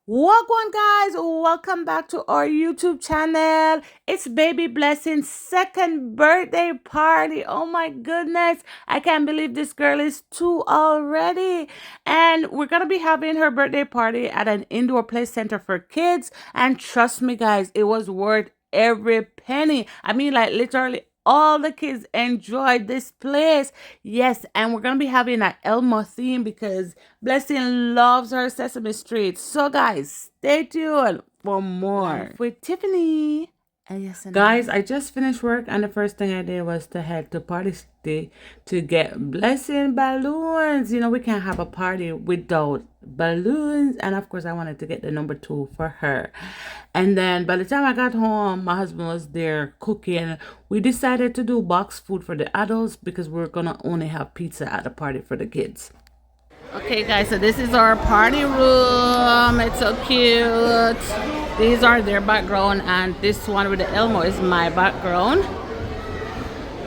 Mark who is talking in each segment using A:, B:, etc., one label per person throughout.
A: Welcome, guys. Welcome back to our YouTube channel. It's Baby Blessing's second birthday party. Oh my goodness. I can't believe this girl is two already. And we're going to be having her birthday party at an indoor play center for kids. And trust me, guys, it was worth every penny. I mean, like literally all the kids enjoyed this place. Yes, and we're gonna be having an Elmo theme because Blessing loves her Sesame Street. So guys, stay tuned for more with Tiffany. And yes, and guys, I just finished work and the first thing I did was to head to Party City to get Blessing balloons. You know, we can't have a party without balloons. And of course, I wanted to get the number 2 for her. And then by the time I got home, my husband was there cooking. We decided to do box food for the adults because we're gonna only have pizza at the party for the kids. Okay, guys, so this is our party room. It's so cute. These are their background, and this one with the Elmo is my background.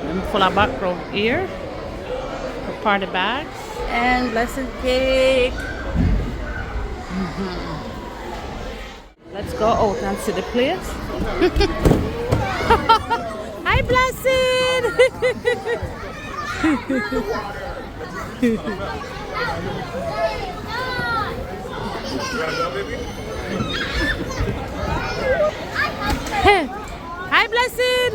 A: I'm full of background here. For party bags and blessed cake. Let's go out and see the place. Hi, Blessed! Hi, Blessed!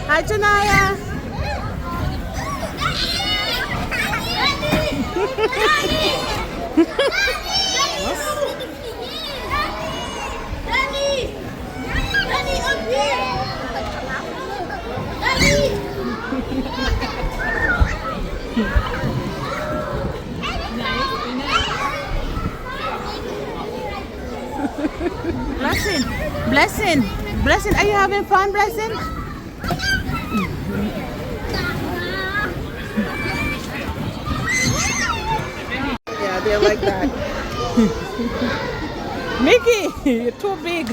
A: Hi, Janaya! Blessing, Blessing, Blessing, are you having fun, Blessing? Yeah, they're like that. Mickey, you're too big.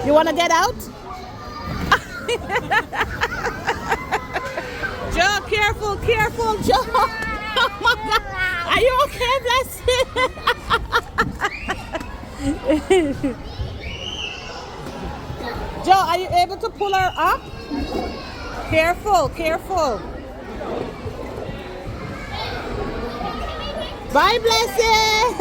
A: You want to get out? Joe, careful, careful, Joe. Oh my God. Are you okay, Blessing? Joe, are you able to pull her up? Careful, careful. Bye, Blessing.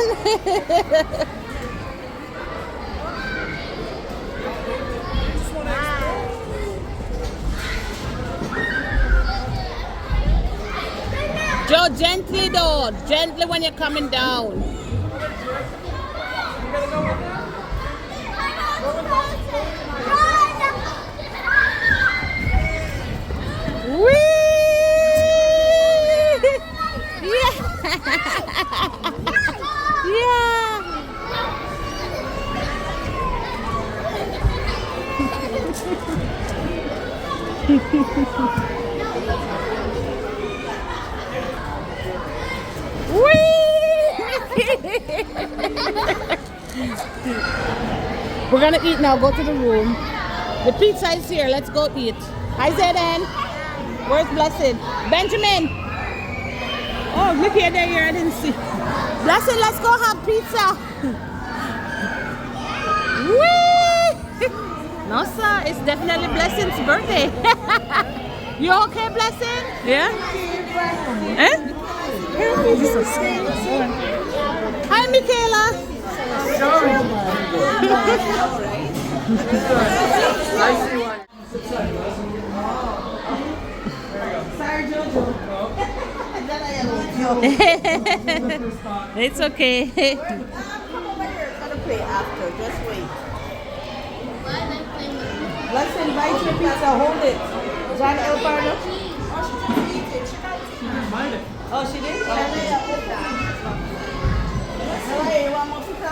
A: Joe, gently though. Gently when you're coming down. Whee! Yeah! Yeah! We're gonna eat now. Go to the room. The pizza is here. Let's go eat. Hi, Zayden. Where's Blessed? Benjamin. Oh, look here, there. Here, I didn't see. Blessed, let's go have pizza. Whee! No, sir. It's definitely Blessing's birthday. You okay, Blessing? Yeah. Eh? Hi, Michaela. Sorry. It's okay.
B: Gotta play after. Just wait. Let's invite your pizza. Hold it. John El Pardo. Oh, she did? Hey, you want more pizza?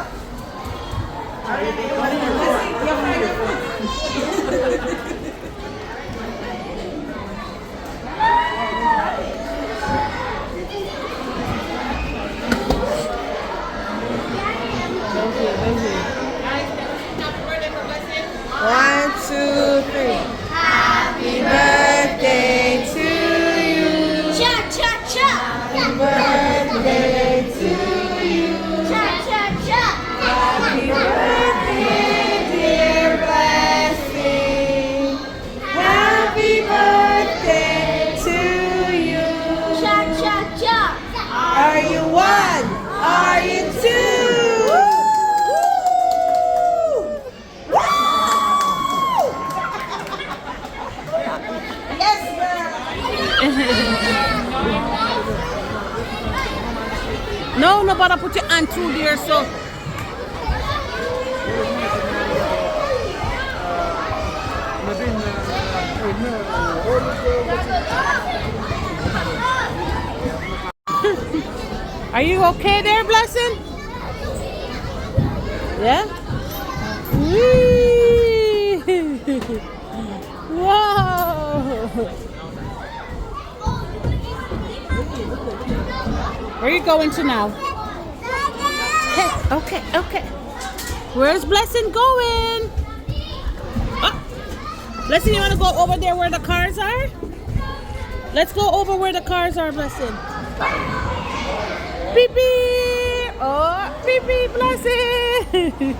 B: One, two, three. Happy birthday to you. Cha cha cha. Happy birthday.
A: No, no, but I put your hand through there, so. Are you okay there, Blessing? Yeah? Whee! Whoa! Where are you going to now? Okay, okay, okay. Where's Blessing going? Oh. Blessing, you want to go over there where the cars are? Let's go over where the cars are, Blessing. Beep beep! Oh, beep beep, Blessing!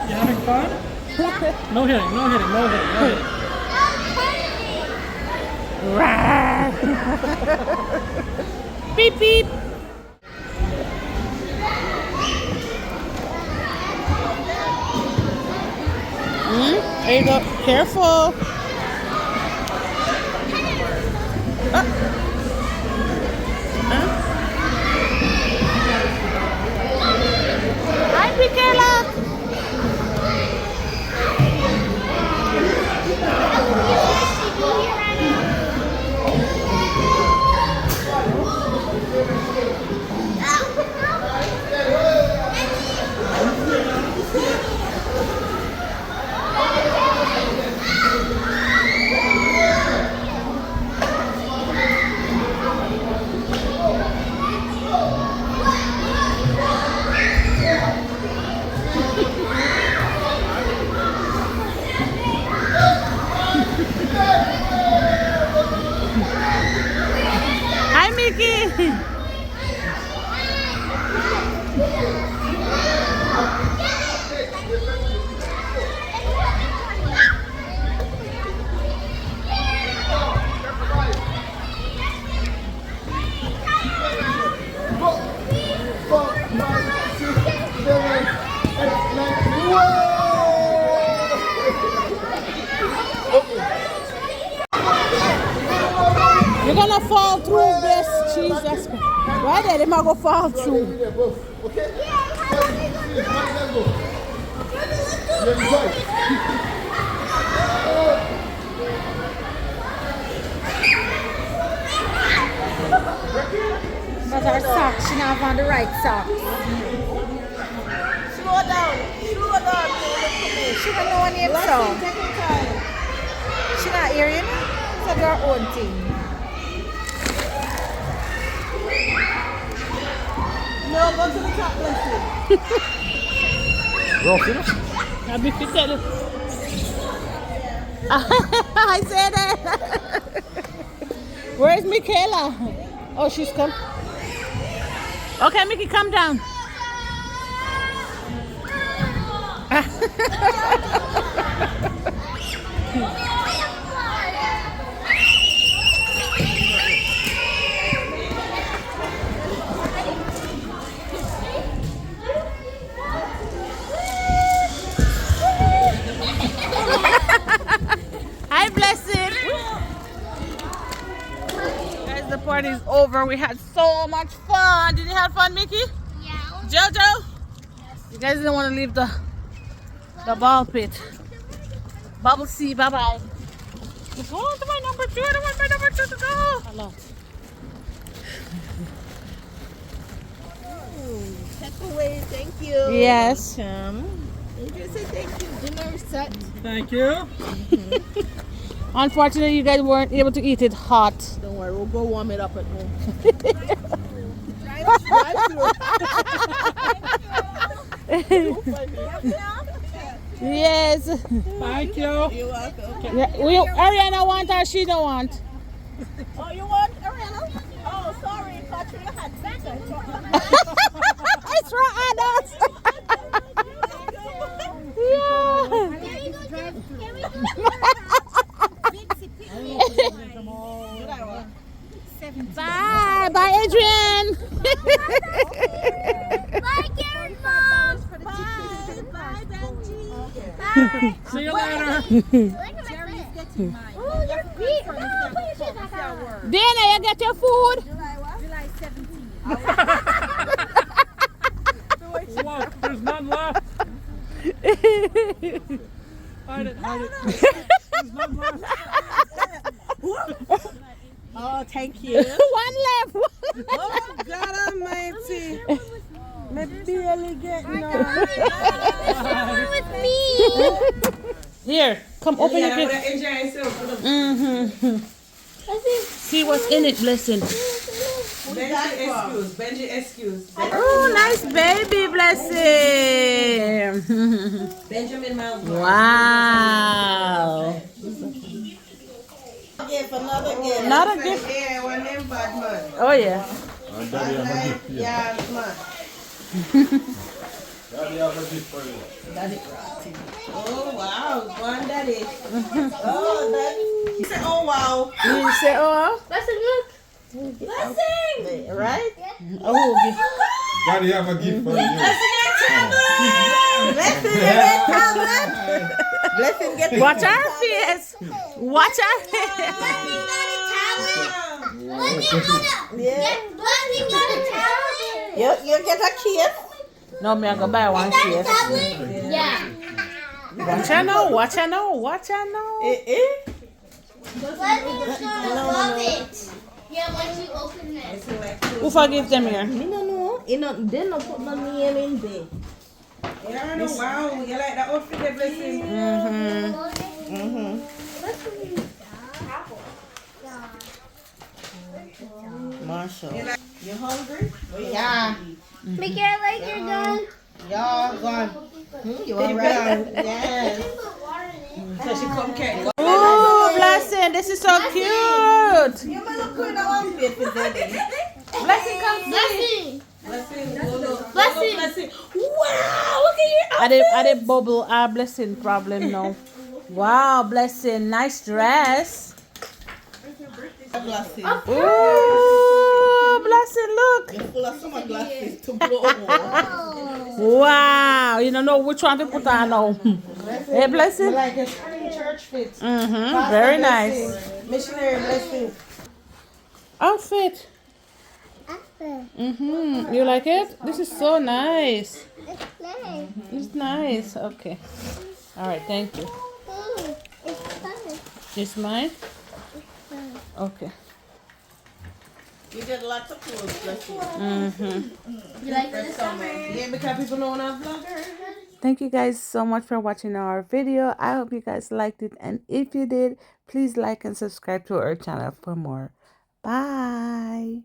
C: You having fun? No hitting, no hitting, no hitting, no hitting.
A: Beep beep! There you go. Careful. Hi, Michaela. Hi, Mickey. You're gonna fall through this, Jesus. Right there, they might go fall through.
B: But her socks, she not on the right socks.
D: Slow down. Slow down.
B: She don't know any song.
D: Take your time.
B: She not hearing. It's her own thing.
D: No, go to the top, Blessing.
C: We're all finished?
A: I'll be fit. I said it. Where's Michaela? Oh, she's come. Okay, Mickey, come down. Hi, Blessed. Guys, the party's over. We had so much fun. Did you have fun, Mickey?
E: Yeah.
A: Jojo? You guys didn't want to leave the ball pit. Bubble C, bye-bye. Let's go on to my number 2. I don't want my number 2 to go. Hello.
D: Take away. Thank you.
A: Yes.
D: You just say thank you. Dinner is set.
C: Thank you.
A: Unfortunately, you guys weren't able to eat it hot.
D: Don't worry, we'll go warm it up at home.
A: Yes.
C: Thank you.
D: You're welcome.
A: Yeah, Ariana want or she don't want?
D: Oh, you want Ariana? Oh, sorry. Patrick had pizza.
A: It's for adults. Yeah. Bye. Bye, Adrian.
E: Bye, Karen Mom.
D: Bye. Bye, Benji.
E: Bye.
C: See you later.
E: Look at my foot. Oh, you're big. Oh,
A: Dana, you get your food?
E: July 17th.
C: Whoa, there's none left. Hide it, hide it. There's none left.
D: Oh, thank you.
A: One left.
B: Oh, God Almighty. Me barely get no.
E: With me.
A: Here, come open
B: Yeah,
A: your
B: I
A: gift.
B: enjoy yourself.
A: See what's in it, blessing.
B: Benji excuse.
A: Oh, nice baby, blessing.
B: Benjamin Miles.
A: Wow.
B: Gift, another gift.
A: Another gift.
B: Yeah, one name bad man.
A: Oh, yeah.
C: Daddy, have a gift for you.
B: Yeah, man.
C: Daddy, have a gift for you.
B: Oh, wow. One daddy. Oh, daddy. He said, oh, wow.
A: You say, oh,
E: Blessing, look. Blessing.
B: Right?
A: oh,
C: Daddy, have a gift for you.
B: Blessing get
A: watch our face. Watch our face.
E: Blessing got a tablet.
B: Yeah.
E: Blessing got a tablet.
B: You get a kiss.
A: No, me, I go buy one case.
E: Tablet? Yeah.
A: Watch I know, watch I know, watch I know.
E: Blessing's gonna love it. Yeah, once you open it.
A: Who forgive them here?
B: Me no know. They no put no name in there. Yeah, no, wow. You like that outfit, the Blessing? Marshall. You hungry? Yeah.
E: Make it like you're done.
B: Y'all gone. You alright? Yes. So she come carry.
A: Oh, blessing, this is so cute.
B: You may look good in one bit for daddy.
A: Blessing, come see.
E: Blessing.
B: Blessing, go look.
E: Blessing.
B: Blessing. Wow, look at your
A: I did bubble blessing problem now. Wow, blessing, nice dress.
B: glasses.
A: Ooh, blessing, look.
B: You're full of summer glasses to blow.
A: Wow, you don't know which one to put on now. Hey, blessing.
B: Like a spring church fit.
A: Very nice.
B: Missionary Blessing.
A: Outfit. You like it? This is so nice. It's nice. Okay. All right. Thank you. It's mine. Okay.
B: You did lots of clothes, Blessing.
E: You like this summer?
B: Yeah, because people know I'm a vlogger.
A: Thank you guys so much for watching our video. I hope you guys liked it, and if you did, please like and subscribe to our channel for more. Bye.